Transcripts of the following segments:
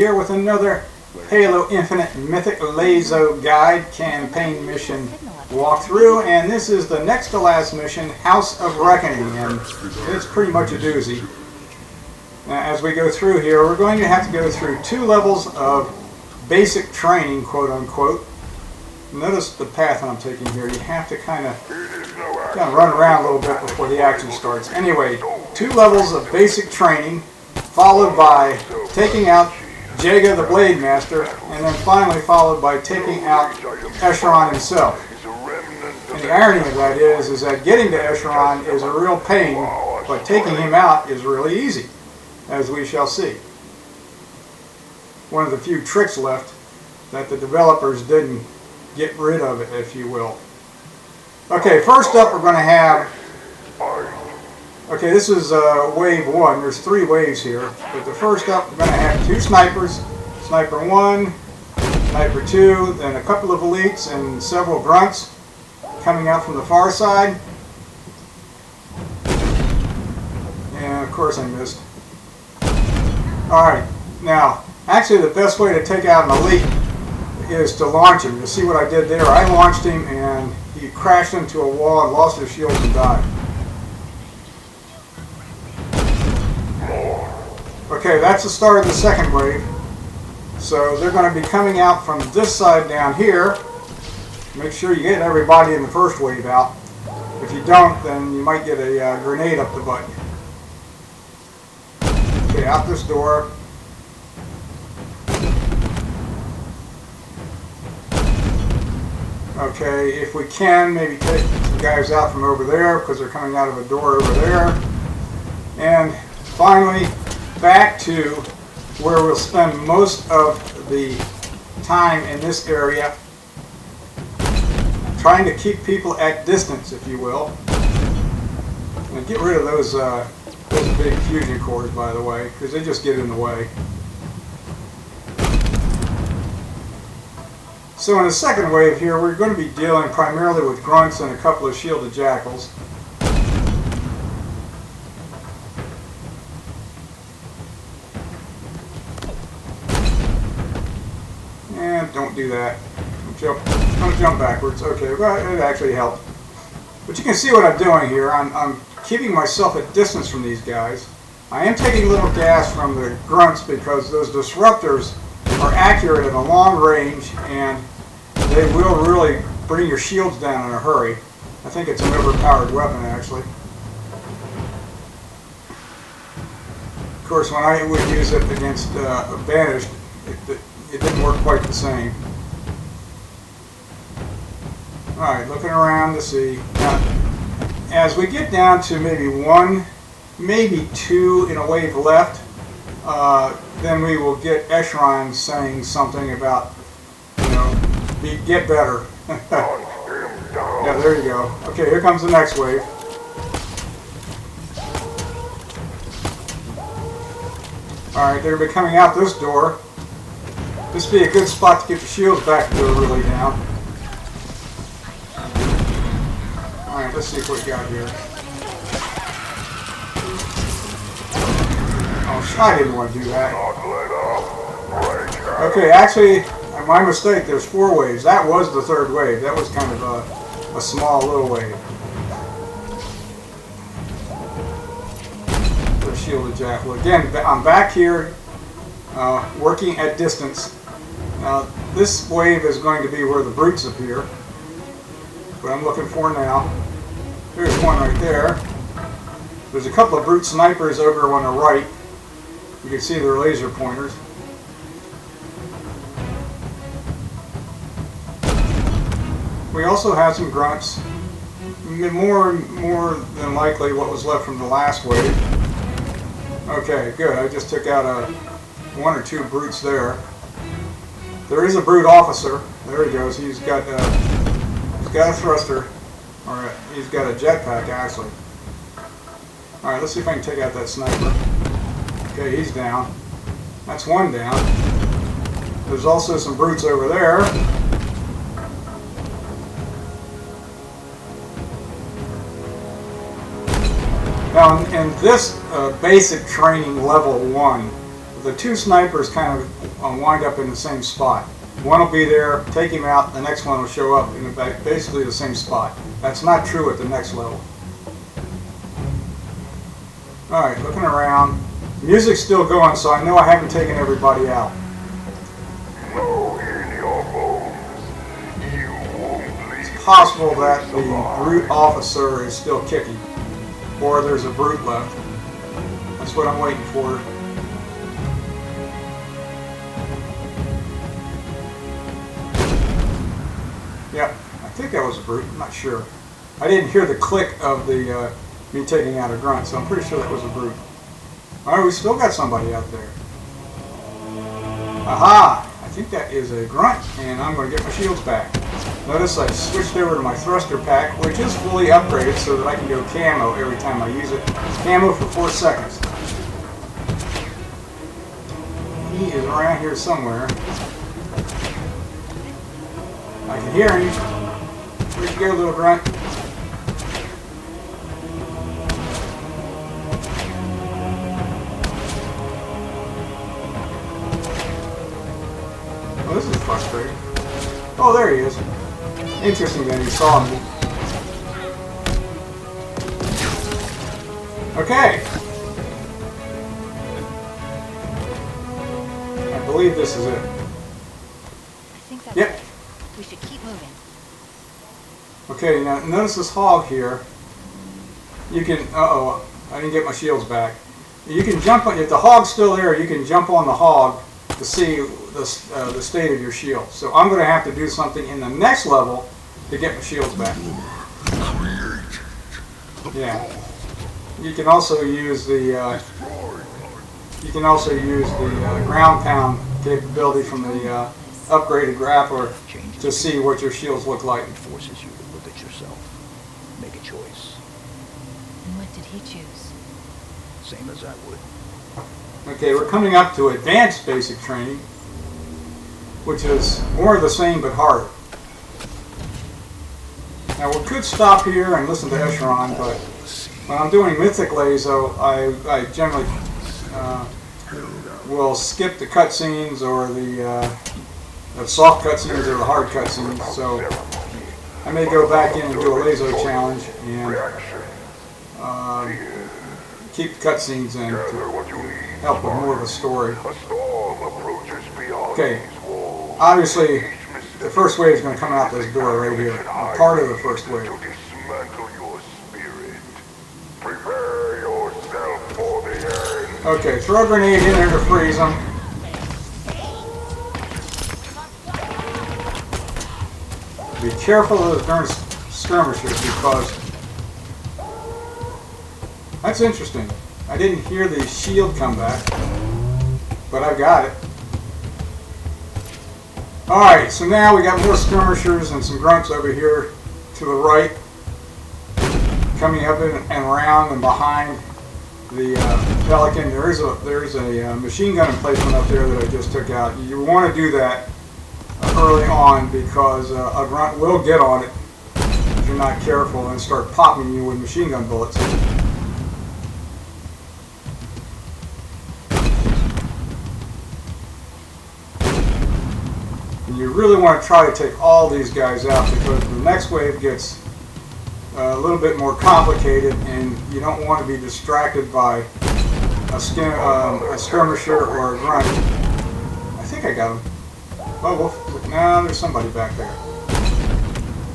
here with another Halo Infinite Mythic LASO guide campaign mission walkthrough, and this is the next to last mission, House of Reckoning, and it's pretty much a doozy. Now, as we go through here, we're going to have to go through 2 levels of basic training, quote unquote. Notice the path I'm taking here. You have to kind of run around a little bit before the action starts. Anyway, 2 levels of basic training, followed by taking out Jaga the Blade Master, and then finally followed by taking out Escheron himself. And the irony of that is that getting to Escheron is a real pain, but taking him out is really easy, as we shall see. One of the few tricks left that the developers didn't get rid of it, if you will. Okay, first up we're going to have... Okay, this is wave 1. There's 3 waves here. But the first up, we're going to have 2 snipers. Sniper 1, Sniper 2, then a couple of elites and several grunts coming out from the far side. And of course I missed. Alright, now, actually the best way to take out an elite is to launch him. You see what I did there? I launched him and he crashed into a wall and lost his shield and died. Okay, that's the start of the second wave. So they're going to be coming out from this side down here. Make sure you get everybody in the first wave out. If you don't, then you might get a grenade up the butt. Okay, out this door. Okay, if we can, maybe take some guys out from over there because they're coming out of a door over there. And finally, back to where we'll spend most of the time in this area, trying to keep people at distance, if you will. And get rid of those big fusion cores, by the way, because they just get in the way. So in the second wave here, we're going to be dealing primarily with grunts and a couple of shielded jackals. And don't do that. Don't jump backwards. Okay, well, it actually helped. But you can see what I'm doing here. I'm keeping myself at distance from these guys. I am taking a little gas from the grunts because those disruptors are accurate at a long range and they will really bring your shields down in a hurry. I think it's an overpowered weapon, actually. Of course, when I would use it against a banished, it didn't work quite the same. Alright, looking around to see. Now, as we get down to maybe 1, maybe 2 in a wave left, then we will get Escheron saying something about, you know, get better. Yeah, there you go. Okay, here comes the next wave. Alright, they're going to be coming out this door. This would be a good spot to get the shields back to really down. Alright, let's see what we got here. Oh, I didn't want to do that. Okay, actually, my mistake, there's 4 waves. That was the 3rd wave. That was kind of a small little wave. The shielded jackal. Again, I'm back here working at distance. Now, this wave is going to be where the brutes appear. What I'm looking for now. There's one right there. There's a couple of brute snipers over on the right. You can see their laser pointers. We also have some grunts. More than likely what was left from the last wave. Okay, good. I just took out 1 or 2 brutes there. There is a brute officer. There he goes. He's got a thruster. Or he's got a jetpack, actually. Alright, let's see if I can take out that sniper. Okay, he's down. That's 1 down. There's also some brutes over there. Now, in this basic training level 1, the two snipers kind of wind up in the same spot. One will be there, take him out, the next one will show up in basically the same spot. That's not true at the next level. Alright, looking around. Music's still going, so I know I haven't taken everybody out. It's possible that the brute officer is still kicking, or there's a brute left. That's what I'm waiting for. Yep, I think that was a brute, I'm not sure. I didn't hear the click of the me taking out a grunt, so I'm pretty sure that was a brute. Alright, we still got somebody out there. Aha! I think that is a grunt, and I'm going to get my shields back. Notice I switched over to my thruster pack, which is fully upgraded so that I can go camo every time I use it. Camo for 4 seconds. He is around here somewhere. I can hear him. Where'd you go, little grunt? Oh, this is frustrating. Oh, there he is. Interesting that he saw me. Okay. I believe this is it. I think that's yep. it. We should keep moving. Okay, now notice this hog here. You can, uh-oh, I didn't get my shields back. You can jump on, if the hog's still there, you can jump on the hog to see the state of your shield. So I'm going to have to do something in the next level to get my shields back. Yeah. You can also use the ground pound capability from the upgraded grappler to see what your shields look like. It forces you to look at yourself, make a choice. And what did he choose? Same as I would. Okay, we're coming up to advanced basic training, which is more of the same but harder. Now we could stop here and listen to Escheron, but when I'm doing Mythic LASO, I generally will skip the cutscenes or the soft cutscenes or the hard cutscenes. So I may go back in and do a LASO challenge and keep the cutscenes in to help with more of the story. Okay, obviously the first wave is going to come out this door right here. Part of the first wave. Okay, throw a grenade in there to freeze them. Be careful of those darn skirmishers because that's interesting. I didn't hear the shield come back, but I've got it. Alright, so now we got more skirmishers and some grunts over here to the right, coming up and around and behind the Pelican. There's a machine gun emplacement up there that I just took out. You want to do that early on because a grunt will get on it if you're not careful and start popping you with machine gun bullets. You really want to try to take all these guys out because the next wave gets a little bit more complicated and you don't want to be distracted by a skirmisher or a grunt. I think I got him. Oh, now there's somebody back there.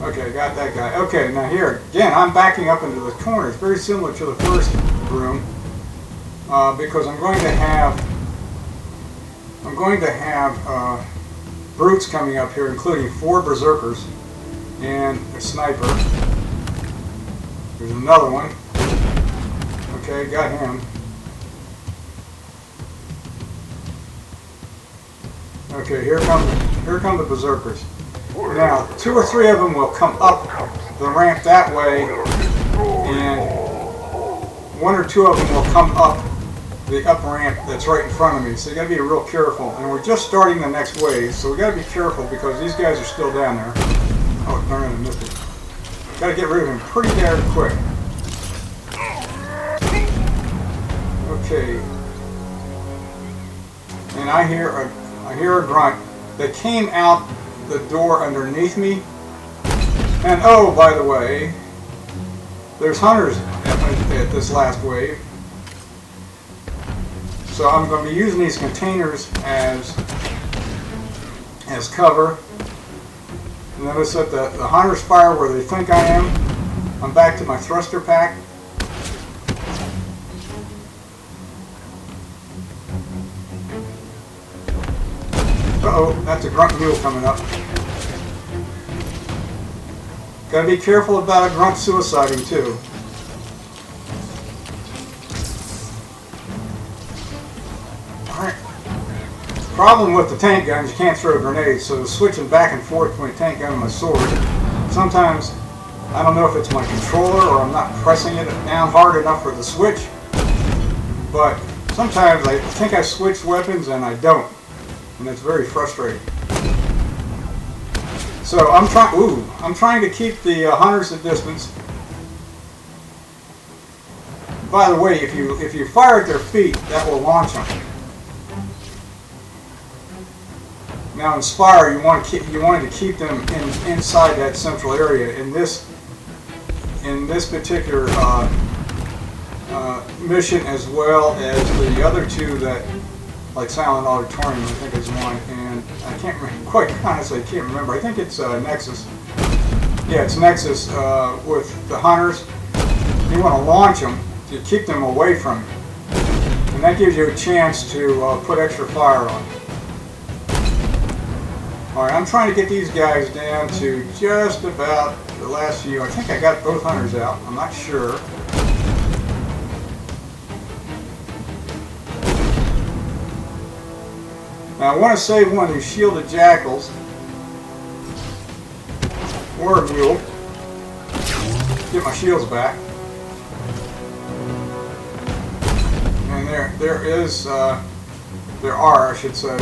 Okay, got that guy. Okay, now here, again, I'm backing up into the corner. It's very similar to the first room because I'm going to have brutes coming up here, including 4 berserkers and a sniper. There's another one. Okay, got him. Okay, here come the berserkers. Now, 2 or 3 of them will come up the ramp that way, and 1 or 2 of them will come up the up ramp that's right in front of me. So you got to be real careful. And we're just starting the next wave, so we got to be careful because these guys are still down there. Oh, darn it, I missed it. Got to get rid of him pretty darn quick. Okay. and I hear a grunt that came out the door underneath me. And oh, by the way, there's hunters at this last wave. So I'm going to be using these containers as cover. Notice that the hunters fire where they think I am. I'm back to my thruster pack. Uh-oh, that's a grunt mule coming up. Gotta be careful about a grunt suiciding too. Alright. Problem with the tank guns, you can't throw grenades, so switching back and forth between tank gun and my sword. Sometimes, I don't know if it's my controller or I'm not pressing it down hard enough for the switch, but sometimes I think I switch weapons and I don't. And it's very frustrating. So I'm trying to keep the hunters at distance. By the way, if you fire at their feet, that will launch them. Now in Spire, you wanted to keep them inside that central area. In this particular mission, as well as the other two that. Like Silent Auditorium, I think is one, and I can't remember, quite honestly, I can't remember. I think it's Nexus. Yeah, it's Nexus with the hunters. You want to launch them to keep them away from you, and that gives you a chance to put extra fire on. All right, I'm trying to get these guys down to just about the last few. I think I got both hunters out. I'm not sure. Now I want to save one of these shielded jackals, or a mule, get my shields back. And there are, I should say,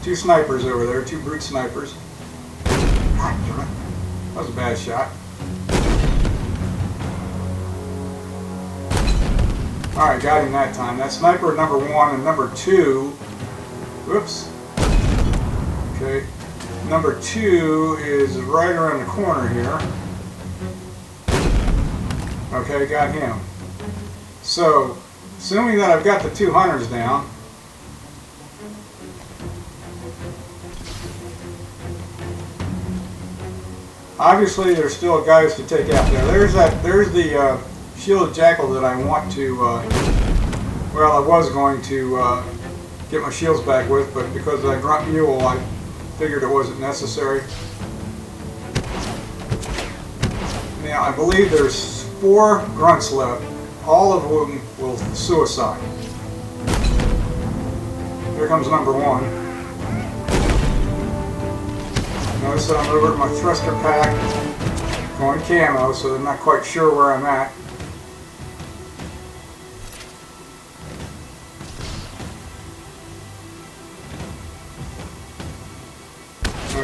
two snipers over there, two brute snipers. God damn it. That was a bad shot. Alright, got him that time. That's sniper number 1 and number 2. Whoops. Okay. Number 2 is right around the corner here. Okay, got him. So, assuming that I've got the 2 hunters down, obviously there's still guys to take out there. There's the shielded jackal that I want to, well, I was going to get my shields back with, but because of that grunt mule, I figured it wasn't necessary. Now, I believe there's 4 grunts left, all of whom will suicide. Here comes number 1. Notice that I'm over at my thruster pack, going camo, so I'm not quite sure where I'm at.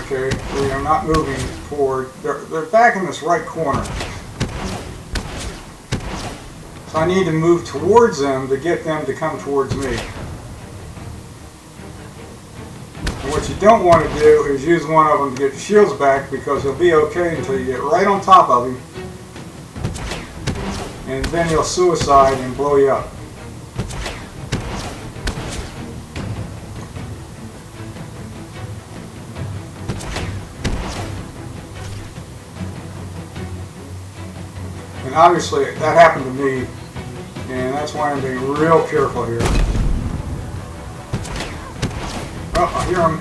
Okay, we are not moving forward. They're back in this right corner. So I need to move towards them to get them to come towards me. And what you don't want to do is use one of them to get your shields back, because he'll be okay until you get right on top of him. And then he'll suicide and blow you up. And obviously that happened to me, and that's why I'm being real careful here. Oh, I hear him.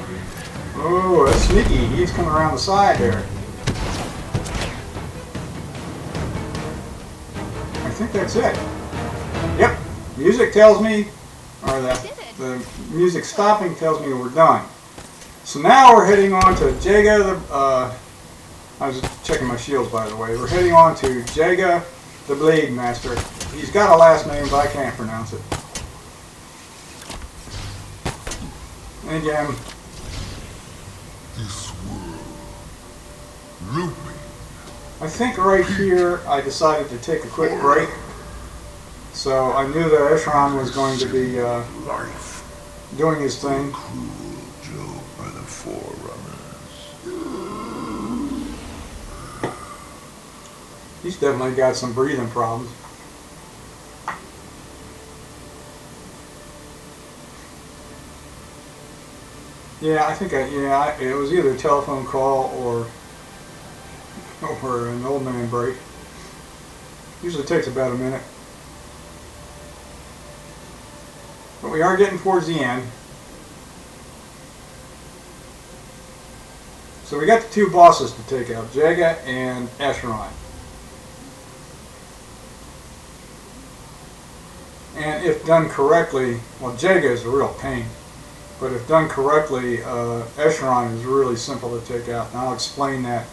Oh, that's sneaky. He's coming around the side there. I think that's it. Yep. Music tells me, or the music stopping tells me we're done. So now we're heading on to Jaga I was just checking my shields, by the way. We're heading on to Jaga the Blade Master. He's got a last name, but I can't pronounce it. And again, This world, looping. I think right here I decided to take a quick break. So I knew that Eshron was going to be Life. doing his thing. Cruel joke by the Forerunners. He's definitely got some breathing problems. Yeah, I think it was either a telephone call or an old man break. Usually takes about a minute. But we are getting towards the end. So we got the two bosses to take out, Jaga and Acheron. And if done correctly, well, Jaga is a real pain. But if done correctly, Acheron is really simple to take out. And I'll explain that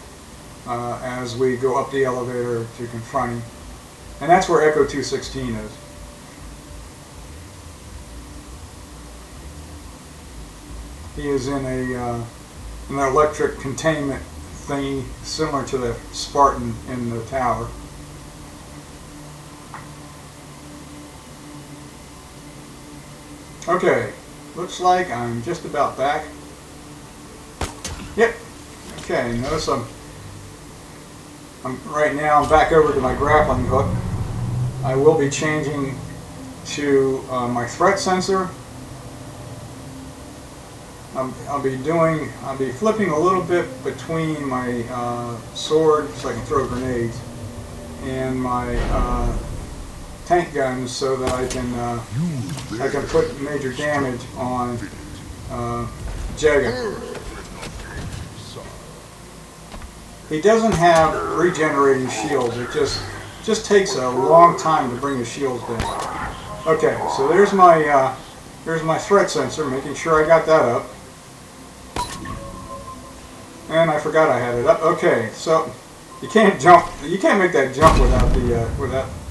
as we go up the elevator to confront him. And that's where Echo 216 is. He is in an electric containment thingy similar to the Spartan in the tower. Okay, looks like I'm just about back. Yep. Okay, notice I'm right now I'm back over to my grappling hook. I will be changing to my threat sensor. I'll be flipping a little bit between my sword so I can throw grenades and my tank guns so that I can put major damage on Jaga. He doesn't have regenerating shields. It just takes a long time to bring his shields down. Okay, so there's my threat sensor, making sure I got that up. And I forgot I had it up. Okay, so you can't jump. You can't make that jump without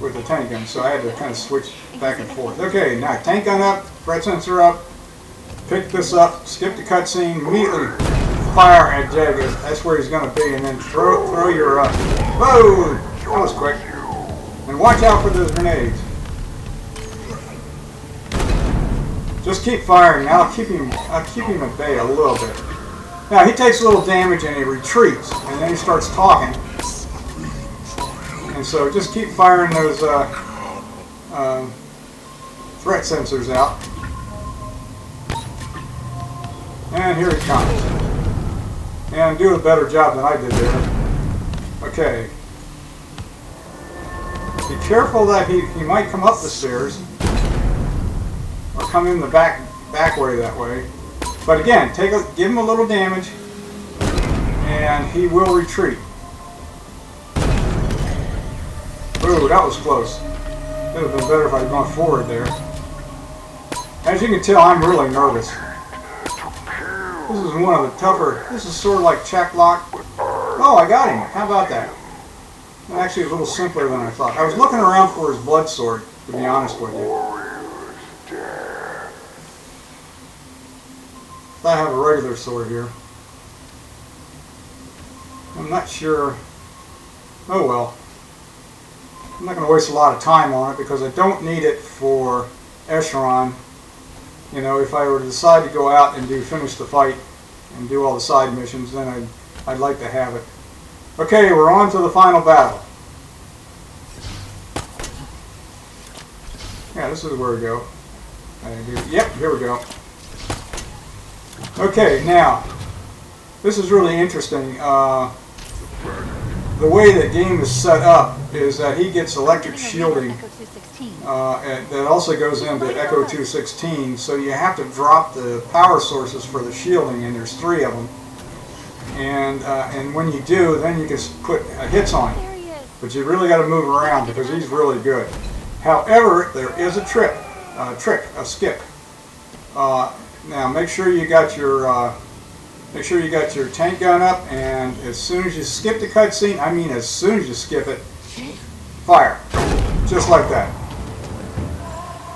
with the tank gun. So I had to kind of switch back and forth. Okay, now tank gun up, threat sensor up. Pick this up. Skip the cutscene. Immediately fire at Jaga. That's where he's going to be, and then throw your whoa! That was quick. And watch out for those grenades. Just keep firing. I'll keep him at bay a little bit. Now he takes a little damage and he retreats, and then he starts talking. And so just keep firing those threat sensors out. And here he comes. And do a better job than I did there. Okay. Be careful that he might come up the stairs or come in the back way that way. But again, give him a little damage, and he will retreat. Ooh, that was close. It would have been better if I had gone forward there. As you can tell, I'm really nervous. This is one of the tougher. This is sort of like check lock. Oh, I got him. How about that? Actually, a little simpler than I thought. I was looking around for his blood sword, to be honest with you. I have a regular sword here. I'm not sure. Oh well. I'm not going to waste a lot of time on it because I don't need it for Acheron. You know, if I were to decide to go out and finish the fight and do all the side missions, then I'd like to have it. Okay, we're on to the final battle. Yeah, this is where we go. Yep, here we go. Okay, now, this is really interesting. The way the game is set up is that he gets electric shielding that also goes into Echo 216, so you have to drop the power sources for the shielding, and there's 3 of them. And when you do, then you can put hits on him. But you really got to move around because he's really good. However, there is a skip. Now make sure you got your tank gun up, and as soon as you skip the cutscene, I mean as soon as you skip it, fire, just like that,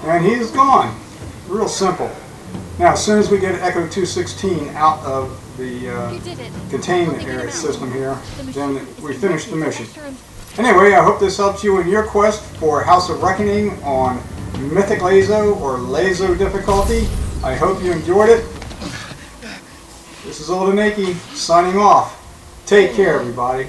and he's gone. Real simple. Now as soon as we get Echo 216 out of the containment area system here, then we finish the mission. Anyway, I hope this helps you in your quest for House of Reckoning on Mythic LASO or LASO difficulty. I hope you enjoyed it. This is Old and Nakey signing off. Take care, everybody.